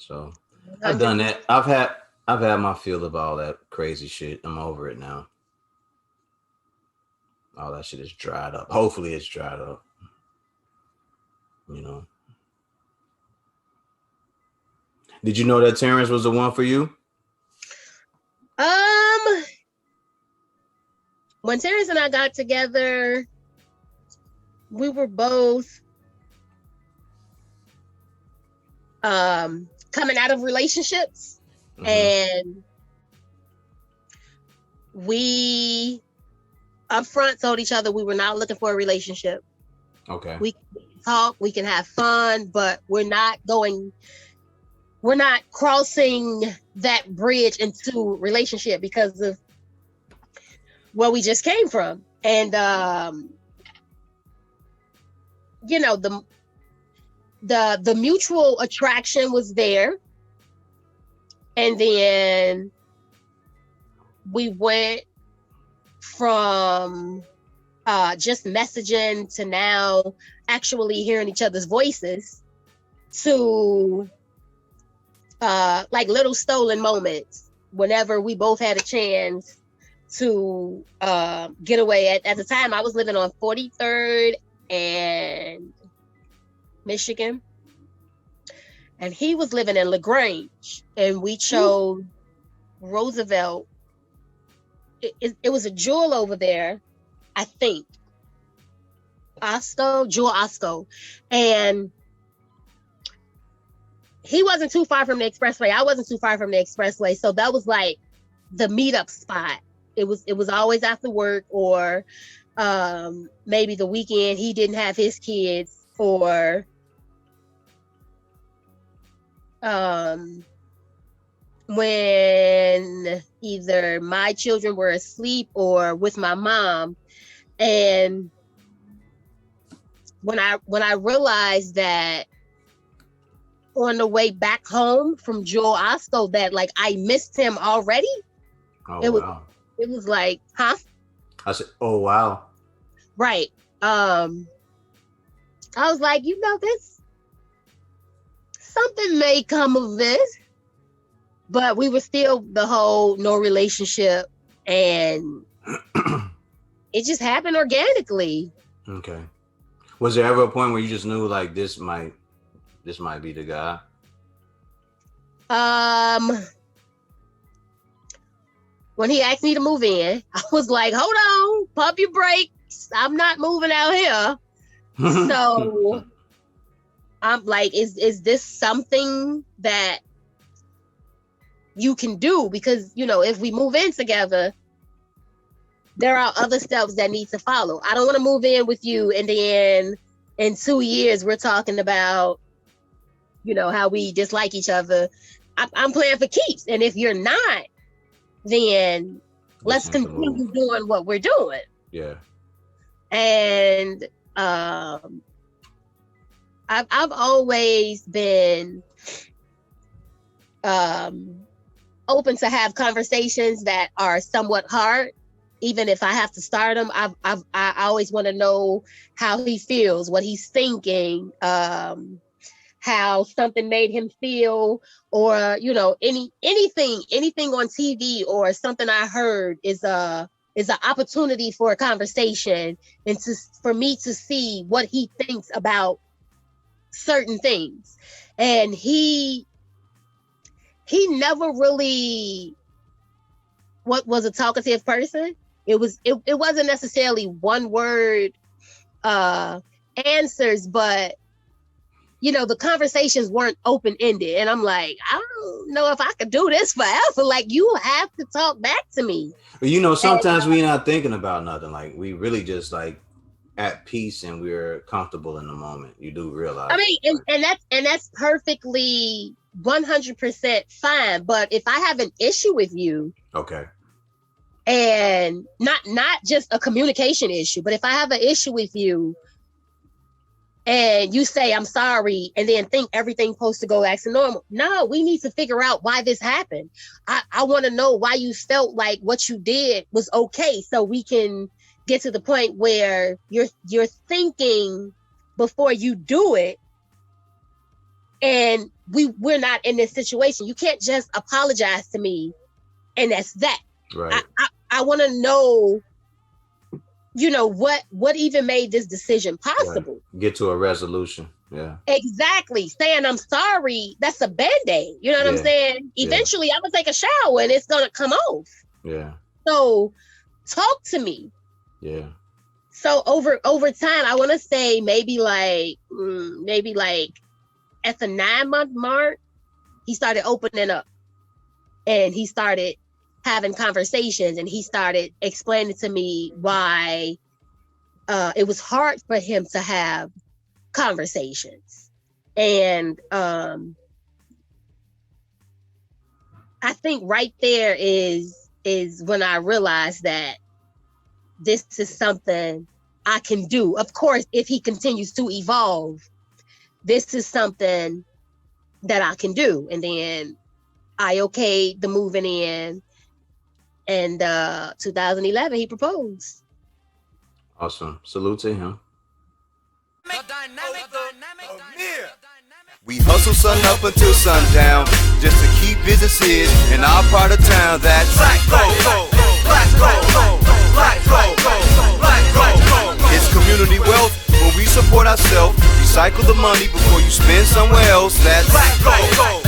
So I've done that. 100%. I've had my fill of all that crazy shit. I'm over it now. All that shit is dried up. Hopefully it's dried up. You know. Did you know that Terrence was the one for you? Um, when Terrence and I got together, we were both coming out of relationships, and we upfront told each other we were not looking for a relationship. Okay. We can talk, we can have fun, but we're not crossing that bridge into relationship because of where we just came from. And you know, the mutual attraction was there. And then we went from just messaging to now actually hearing each other's voices to like little stolen moments whenever we both had a chance to get away. At the time, I was living on 43rd and Michigan, and he was living in LaGrange, and we chose Roosevelt. It was a Jewel over there, I think. Jewel Osco. And he wasn't too far from the expressway. I wasn't too far from the expressway. So that was like the meetup spot. It was always after work, or maybe the weekend he didn't have his kids, or when either my children were asleep or with my mom. And when I realized that on the way back home from Joel Osco that like I missed him already, Wow. It was like, huh? I said, oh wow. Right. I was like, this something may come of this. But we were still the whole no relationship, and it just happened organically. Okay. Was there ever a point where you just knew like this might be the guy? When he asked me to move in, I was like, hold on, pump your brakes. I'm not moving out here. So I'm like, is this something that you can do? Because, if we move in together, there are other steps that need to follow. I don't want to move in with you and then in 2 years we're talking about, how we dislike each other. I'm playing for keeps. And if you're not, then let's continue doing what we're doing. Yeah. And I've always been open to have conversations that are somewhat hard, even if I have to start them. I always want to know how he feels, what he's thinking, how something made him feel, or anything on TV or something I heard is an opportunity for a conversation, and for me to see what he thinks about certain things. And he never really was a talkative person. It wasn't necessarily one word answers, but the conversations weren't open-ended. And I'm like, I don't know if I could do this forever. Like, you have to talk back to me. But sometimes we're not thinking about nothing. Like, we really just like at peace and we're comfortable in the moment. You do realize. I mean, and that's perfectly 100% fine. But if I have an issue with you, okay, and not just a communication issue, but if I have an issue with you and you say I'm sorry and then think everything's supposed to go back to normal, no, we need to figure out why this happened. I want to know why you felt like what you did was okay, so we can get to the point where you're thinking before you do it, And we're not in this situation. You can't just apologize to me and that's that. Right. I want to know, what even made this decision possible. Right. Get to a resolution. Yeah. Exactly. Saying I'm sorry, that's a band-aid. You know what I'm saying? Eventually I'm gonna take a shower and it's gonna come off. Yeah. So talk to me. Yeah. So over time, I want to say maybe like at the 9-month mark, he started opening up and he started having conversations and he started explaining to me why it was hard for him to have conversations. And I think right there is when I realized that this is something I can do. Of course, if he continues to evolve, this is something that I can do. And then I okayed the moving in, and 2011 he proposed. Awesome. Salute to him. We hustle sun up until sundown just to keep businesses in our part of town. That's black gold, black gold, black gold, black gold. It's community wealth when we support ourselves. Recycle the money before you spend somewhere else. That's black gold.